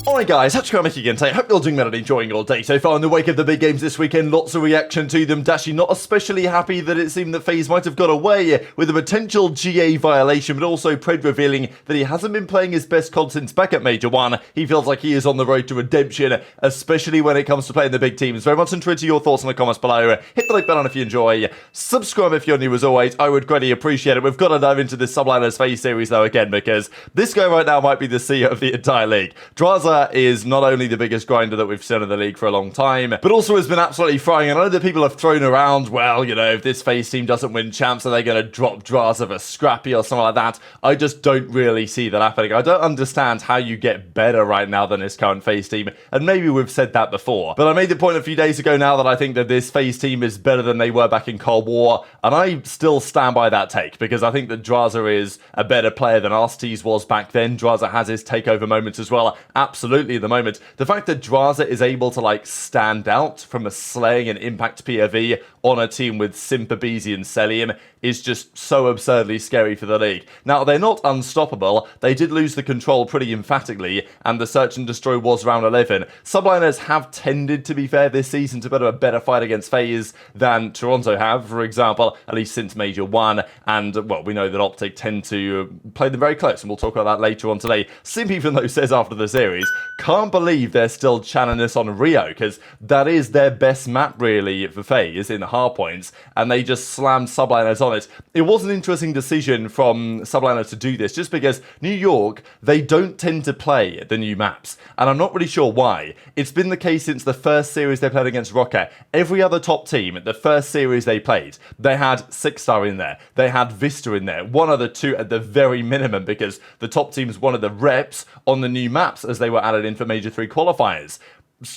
Alright guys, HyDra again today. Hope you're doing well and enjoying your day so far. In the wake of the big games this weekend, lots of reaction to them. Dashy not especially happy that it seemed that FaZe might have got away with a potential GA violation, but also Pred revealing that he hasn't been playing his best COD since back at Major 1. He feels like he is on the road to redemption, especially when it comes to playing the big teams. Very much into your thoughts in the comments below. Hit the like button if you enjoy. Subscribe if you're new as always. I would greatly appreciate it. We've got to dive into this Subliners FaZe series though again, because this guy right now might be the CEO of the entire league. Drazah is not only the biggest grinder that we've seen in the league for a long time, but also has been absolutely frying. And I know that people have thrown around, well, you know, if this FaZe team doesn't win champs, are they going to drop Drazah for Scrappy or something like that? I just don't really see that happening. I don't understand how you get better right now than this current FaZe team, and maybe we've said that before. But I made the point a few days ago now that I think that this FaZe team is better than they were back in Cold War, and I still stand by that take, because I think that Drazah is a better player than Nastie was back then. Drazah has his takeover moments as well, absolutely at the moment. The fact that Drazah is able to like stand out from a slaying and impact POV on a team with Simp, aBeZy and Cellium is just so absurdly scary for the league. Now, they're not unstoppable. They did lose the control pretty emphatically, and the search and destroy was round 11. Subliners have tended, to be fair, this season to put up a better fight against FaZe than Toronto have, for example, at least since Major 1, and, well, we know that OpTic tend to play them very close, and we'll talk about that later on today. Simp, even though, says after the series, can't believe they're still channeling this on ReeaL, because that is their best map, really, for FaZe in hardpoints, and they just slammed Subliners on it. It was an interesting decision from Subliners to do this, just because New York, they don't tend to play the new maps, and I'm not really sure why. It's been the case since the first series they played against Rocket. Every other top team, the first series they played, they had 6 Star in there, they had Vista in there, one other 2 at the very minimum, because the top teams wanted the reps on the new maps as they were added in for Major 3 qualifiers.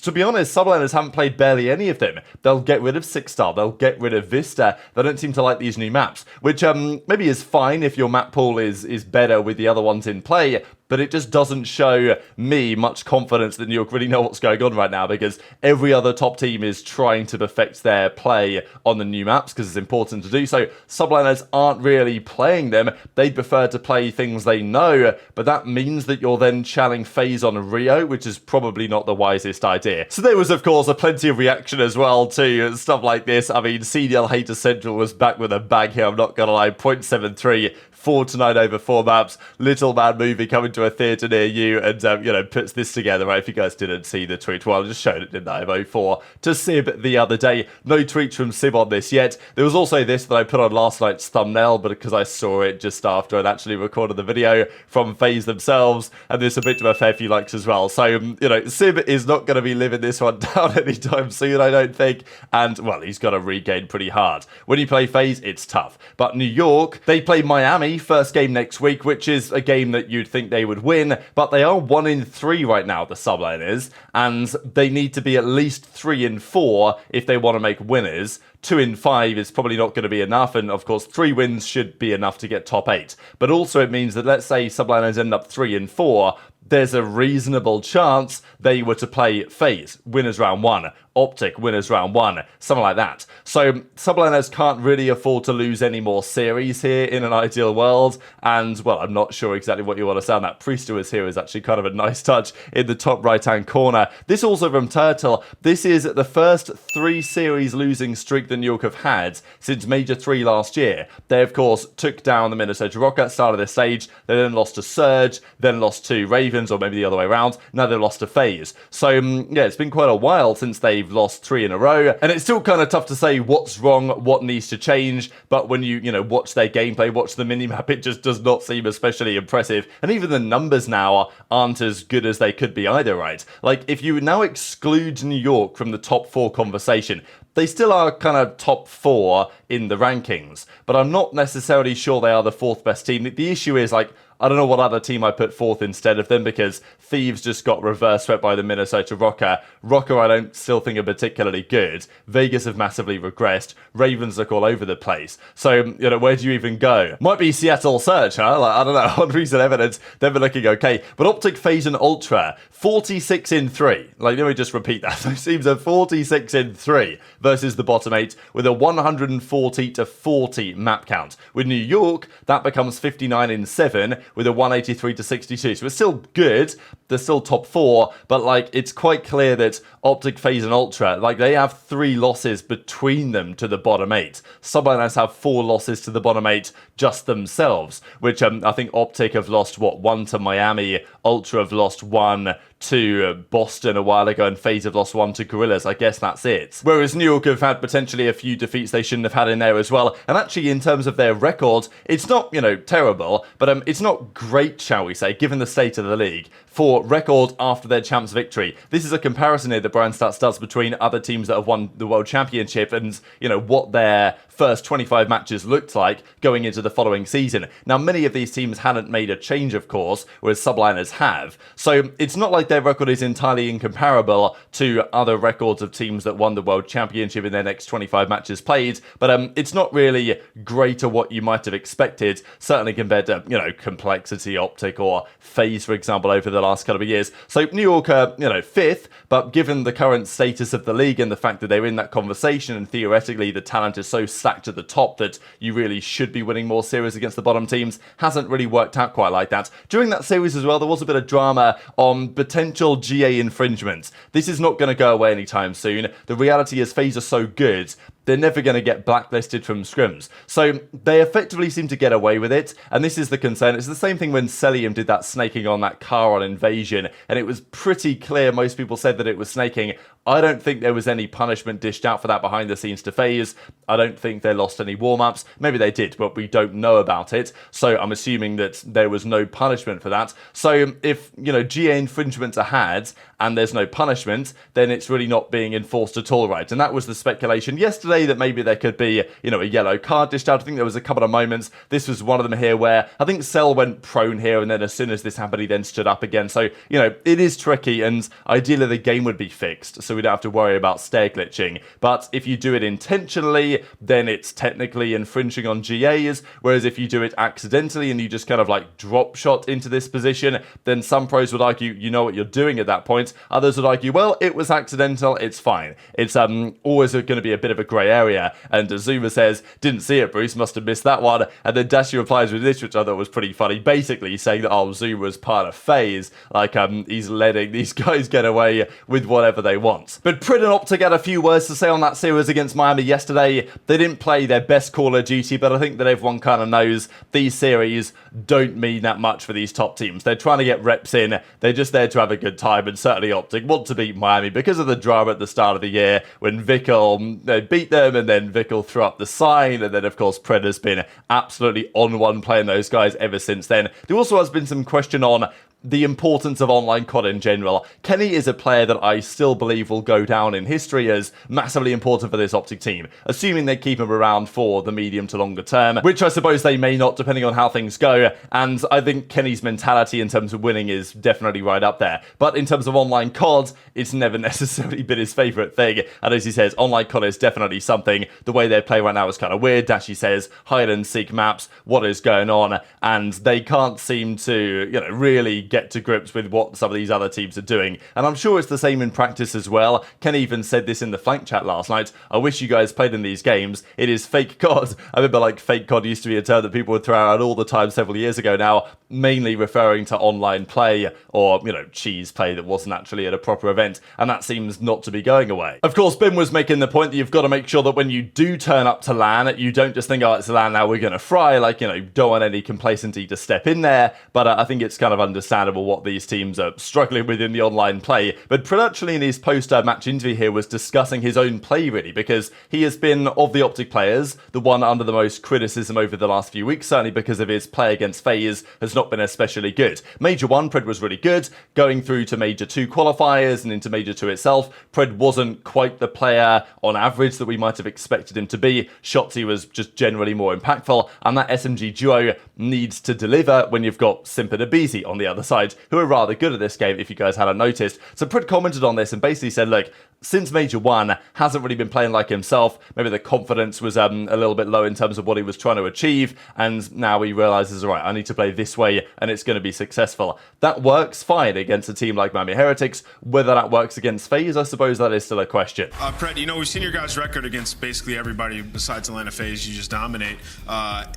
To be honest, Subliners haven't played barely any of them. They'll get rid of 6 Star, they'll get rid of Vista. They don't seem to like these new maps, which maybe is fine if your map pool is better with the other ones in play, but it just doesn't show me much confidence that New York really know what's going on right now, because every other top team is trying to perfect their play on the new maps because it's important to do so. Subliners aren't really playing them. They'd prefer to play things they know, but that means that you're then challenging FaZe on ReeaL, which is probably not the wisest idea. So there was, of course, plenty of reaction as well to stuff like this. I mean, CDL Hater Central was back with a bag here, I'm not gonna lie. 0.73, 4 to 9 over 4 maps. Little Man movie coming to a theatre near you, and you know, puts this together, right? If you guys didn't see the tweet, well, I just showed it, didn't I? 04 to Sib the other day. No tweets from Sib on this yet. There was also this that I put on last night's thumbnail, but because I saw it just after I'd actually recorded the video from FaZe themselves, and there's a bit of a fair few likes as well. So, you know, Sib is not going to be living this one down anytime soon, I don't think, and, well, he's got to regain pretty hard. When you play FaZe, it's tough. But New York, they play Miami first game next week, which is a game that you'd think they would win, but they are 1-3 right now, the Subliners, and they need to be at least 3-4 if they want to make winners. 2-5 is probably not going to be enough, and of course 3 wins should be enough to get top 8. But also it means that, let's say Subliners end up 3-4, there's a reasonable chance they were to play FaZe, winners round 1, OpTic, winners round 1, something like that. So Subliners can't really afford to lose any more series here in an ideal world, and, well, I'm not sure exactly what you want to say on that. Priestahh is here is actually kind of a nice touch in the top right-hand corner. This also from Turtle. This is the first 3 series losing streak that New York have had since Major 3 last year. They, of course, took down the Minnesota Rocket, started their stage, they then lost to Surge, then lost to Ravens, or maybe the other way around. Now they've lost to FaZe. So, yeah, it's been quite a while since they've lost 3 in a row, and it's still kind of tough to say what's wrong, what needs to change, but when you know, watch their gameplay, watch the minimap, it just does not seem especially impressive, and even the numbers now aren't as good as they could be either, right? Like, if you now exclude New York from the top 4 conversation, they still are kind of top 4 in the rankings, but I'm not necessarily sure they are the 4th best team. The issue is, like, I don't know what other team I put 4th instead of them, because Thieves just got reverse swept by the Minnesota Rocket. Rocket I don't still think are particularly good. Vegas have massively regressed. Ravens look all over the place. So, you know, where do you even go? Might be Seattle Surge, huh? Like, I don't know. On recent evidence, they've been looking okay. But OpTic, FaZe and Ultra, 46-3. Like, let me just repeat that. Those teams are 46-3 versus the bottom 8 with a 140-40 map count. With New York, that becomes 59-7. with a 183 to 62. So it's still good. They're still top 4, but like it's quite clear that OpTic, FaZe, and Ultra, like they have 3 losses between them to the bottom 8. Subliners have 4 losses to the bottom 8 just themselves, which I think OpTic have lost, what, 1 to Miami, Ultra have lost 1 to Boston a while ago, and FaZe have lost 1 to Gorillas. I guess that's it. Whereas New York have had potentially a few defeats they shouldn't have had in there as well. And actually, in terms of their record, it's not, you know, terrible, but it's not great, shall we say, given the state of the league. For record after their champs victory, this is a comparison here that Brian Stats does between other teams that have won the World Championship and, you know, what their first 25 matches looked like going into the following season. Now, many of these teams hadn't made a change, of course, whereas Subliners have. So it's not like their record is entirely incomparable to other records of teams that won the World Championship in their next 25 matches played, but it's not really great or what you might have expected, certainly compared to, you know, Complexity, OpTic, or FaZe, for example, over the last couple of years. So New York are, you know, 5th, but given the current status of the league and the fact that they're in that conversation and theoretically the talent is so stacked at the top that you really should be winning more series against the bottom teams, hasn't really worked out quite like that. During that series as well, there was a bit of drama on potential GA infringements. This is not going to go away anytime soon. The reality is FaZe are so good, they're never going to get blacklisted from scrims. So they effectively seem to get away with it, and this is the concern. It's the same thing when Cellium did that snaking on that car on Invasion, and it was pretty clear most people said that it was snaking. I don't think there was any punishment dished out for that behind the scenes to FaZe. I don't think they lost any warm-ups. Maybe they did, but we don't know about it. So I'm assuming that there was no punishment for that. So if, you know, GA infringements are had and there's no punishment, then it's really not being enforced at all, right? And that was the speculation yesterday, that maybe there could be, you know, a yellow card dished out. I think there was a couple of moments. This was one of them here where I think Cell went prone here, and then as soon as this happened, he then stood up again. So, you know, it is tricky, and ideally the game would be fixed, so we don't have to worry about stair glitching. But if you do it intentionally, then it's technically infringing on GAs, whereas if you do it accidentally and you just kind of like drop shot into this position, then some pros would argue you know what you're doing at that point. Others would argue, well, it was accidental, it's fine. It's always going to be a bit of a grey area. And Zuma says, didn't see it, Bruce, must have missed that one. And then Dashy replies with this, which I thought was pretty funny, basically saying that, oh, Zuma was part of FaZe, like he's letting these guys get away with whatever they want. But Priestahh and OpTic had a few words to say on that series against Miami yesterday. They didn't play their best Call of Duty, but I think that everyone kind of knows these series don't mean that much for these top teams. They're trying to get reps in, they're just there to have a good time, and certainly OpTic want to beat Miami because of the drama at the start of the year when Vikul beat them, and then Vikul threw up the sign, and then of course Priestahh has been absolutely on one playing those guys ever since then. There also has been some question on the importance of online COD in general. Kenny is a player that I still believe will go down in history as massively important for this OpTic team, assuming they keep him around for the medium to longer term, which I suppose they may not, depending on how things go. And I think Kenny's mentality in terms of winning is definitely right up there. But in terms of online COD, it's never necessarily been his favourite thing. And as he says, online COD is definitely something. The way they play right now is kind of weird. Dashy says, hide and seek maps, what is going on? And they can't seem to, you know, really get to grips with what some of these other teams are doing. And I'm sure it's the same in practice as well. Ken even said this in the flank chat last night. I wish you guys played in these games. It is fake COD. I remember like fake COD used to be a term that people would throw out all the time several years ago now, mainly referring to online play or, you know, cheese play that wasn't actually at a proper event. And that seems not to be going away. Of course, Bim was making the point that you've got to make sure that when you do turn up to LAN, you don't just think, oh, it's LAN now, we're going to fry. Like, you know, don't want any complacency to step in there. But I think it's kind of understandable what these teams are struggling with in the online play. But Priestahh actually in his post-match interview here was discussing his own play really, because he has been, of the OpTic players, the one under the most criticism over the last few weeks, certainly because of his play against FaZe has not been especially good. Major 1, Priestahh was really good. Going through to Major 2 qualifiers and into Major 2 itself, Priestahh wasn't quite the player on average that we might have expected him to be. Shotzzy was just generally more impactful, and that SMG duo needs to deliver when you've got Simp and aBeZy on the other side, who are rather good at this game, if you guys hadn't noticed. So Priestahh commented on this and basically said, look, since Major 1, hasn't really been playing like himself. Maybe the confidence was a little bit low in terms of what he was trying to achieve, and now he realizes, all right, I need to play this way, and it's going to be successful. That works fine against a team like Miami Heretics. Whether that works against FaZe, I suppose that is still a question. Pred, you know, we've seen your guys' record against basically everybody besides Atlanta FaZe. You just dominate.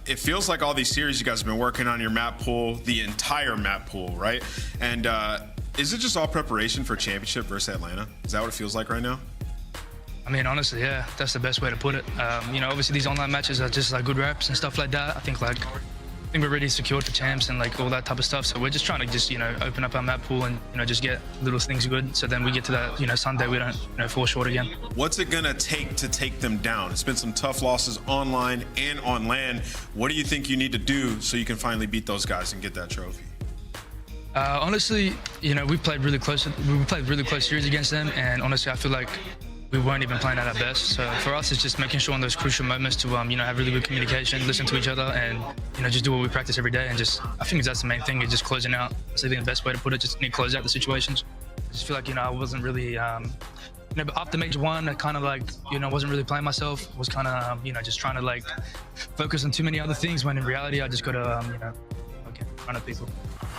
It feels like all these series you guys have been working on your map pool, the entire map pool, right? And is it just all preparation for championship versus Atlanta? Is that what it feels like right now? I mean, honestly, yeah, that's the best way to put it. You know, obviously these online matches are just like good reps and stuff like that. I think we're already secured for champs and like all that type of stuff. So we're just trying to just, you know, open up our map pool and, you know, just get little things good. So then we get to that, you know, Sunday, we don't, you know, fall short again. What's it gonna take to take them down? It's been some tough losses online and on LAN. What do you think you need to do so you can finally beat those guys and get that trophy? Honestly, you know, we played really close series against them, and honestly, I feel like we weren't even playing at our best. So for us, it's just making sure in those crucial moments to, you know, have really good communication, listen to each other, and, you know, just do what we practice every day. And just, I think that's the main thing, is just closing out. That's, I think, the best way to put it. Just need to close out the situations. I just feel like, you know, I wasn't really, you know, after Major 1, I kind of like, you know, wasn't really playing myself. Was kind of, you know, just trying to like focus on too many other things, when in reality, I just got to, you know, get in front of people.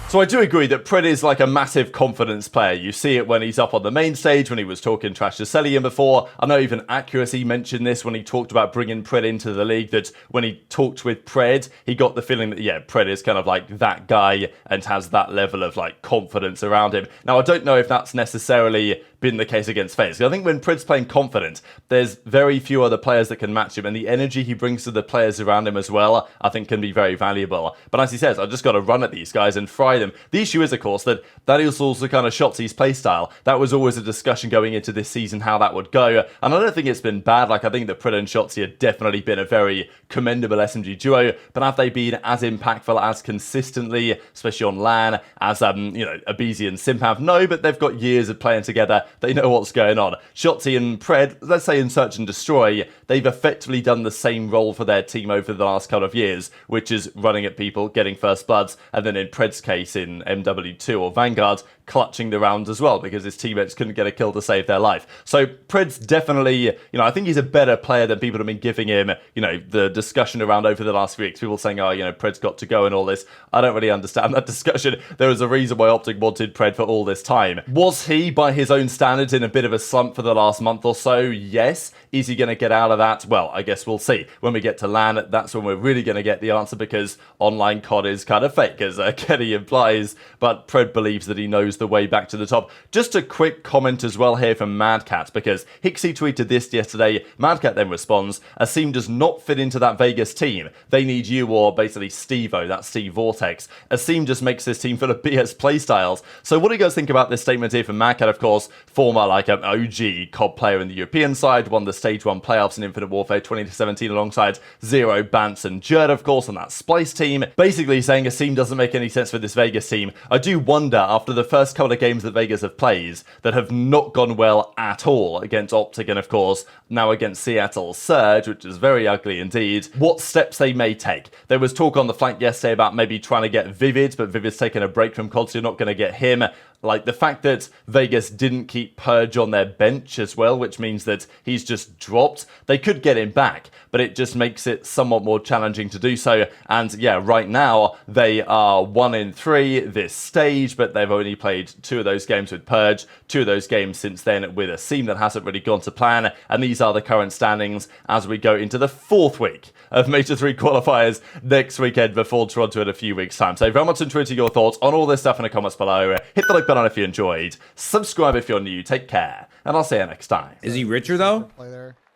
So I do agree that Pred is like a massive confidence player. You see it when he's up on the main stage, when he was talking trash to Cellium before. I know even Accuracy mentioned this when he talked about bringing Pred into the league, that when he talked with Pred, he got the feeling that, yeah, Pred is kind of like that guy and has that level of like confidence around him. Now, I don't know if that's necessarily been the case against FaZe. I think when Pred's playing confident, there's very few other players that can match him, and the energy he brings to the players around him as well, I think can be very valuable. But as he says, I've just got to run at these guys and fry them. The issue is, of course, that is also kind of Shotzzy's playstyle. That was always a discussion going into this season, how that would go, and I don't think it's been bad. Like, I think that Pred and Shotzzy have definitely been a very commendable SMG duo, but have they been as impactful, as consistently, especially on LAN, as, you know, aBeZy and Simp have? No, but they've got years of playing together. They know what's going on. Shotzzy and Pred, let's say in Search and Destroy, they've effectively done the same role for their team over the last couple of years, which is running at people, getting first bloods, and then in Pred's case in MW2 or Vanguard, clutching the rounds as well, because his teammates couldn't get a kill to save their life. So Pred's definitely, you know, I think he's a better player than people have been giving him, you know, the discussion around over the last few weeks. People saying, oh, you know, Pred's got to go and all this. I don't really understand that discussion. There was a reason why OpTic wanted Pred for all this time. Was he, by his own standards, in a bit of a slump for the last month or so? Yes. Is he going to get out of that? Well, I guess we'll see. When we get to LAN, that's when we're really going to get the answer, because online COD is kind of fake, as Kenny implies, but Pred believes that he knows the way back to the top. Just a quick comment as well here from Madcat, because Hixie tweeted this yesterday. Madcat then responds, aSeam does not fit into that Vegas team. They need you, or basically Steve-O, that's Steve Vortex. aSeam just makes this team full of BS playstyles. So what do you guys think about this statement here from Madcat? Of course, former like an OG COD player in the European side, won the Stage 1 playoffs in Infinite Warfare 2017 alongside Zero, Bance and Jerd, of course, on that Splice team. Basically saying aSeam doesn't make any sense for this Vegas team. I do wonder, after the first couple of games that Vegas have played that have not gone well at all against OpTic, and of course now against Seattle Surge, which is very ugly indeed, what steps they may take. There was talk on the flank yesterday about maybe trying to get Vivid, but Vivid's taken a break from COD, so you're not going to get him. Like, the fact that Vegas didn't keep Purge on their bench as well, which means that he's just dropped. They could get him back, but it just makes it somewhat more challenging to do so. And yeah, right now they are 1-3 this stage, but they've only played 2 of those games with Purge, 2 of those games since then with aSeam that hasn't really gone to plan. And these are the current standings as we go into the 4th week of Major 3 qualifiers next weekend before Toronto in a few weeks' time. So very much enjoyed your thoughts on all this stuff in the comments below. Hit the like button if you enjoyed, subscribe if you're new, take care, and I'll see you next time. Is he richer though?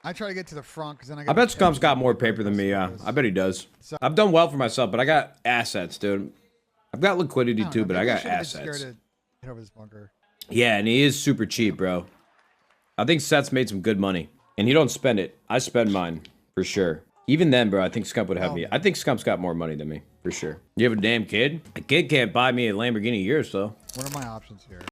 I try to get to the front because then I bet Scump's got more paper than me, yeah. I bet he does. I've done well for myself, but I got assets, dude. I've got liquidity too, but I got assets. Yeah, and he is super cheap, bro. I think Seth's made some good money. And he don't spend it. I spend mine, for sure. Even then, bro, I think Scump would have me. I think Scump's got more money than me, for sure. You have a damn kid? A kid can't buy me a Lamborghini a year, so. What are my options here?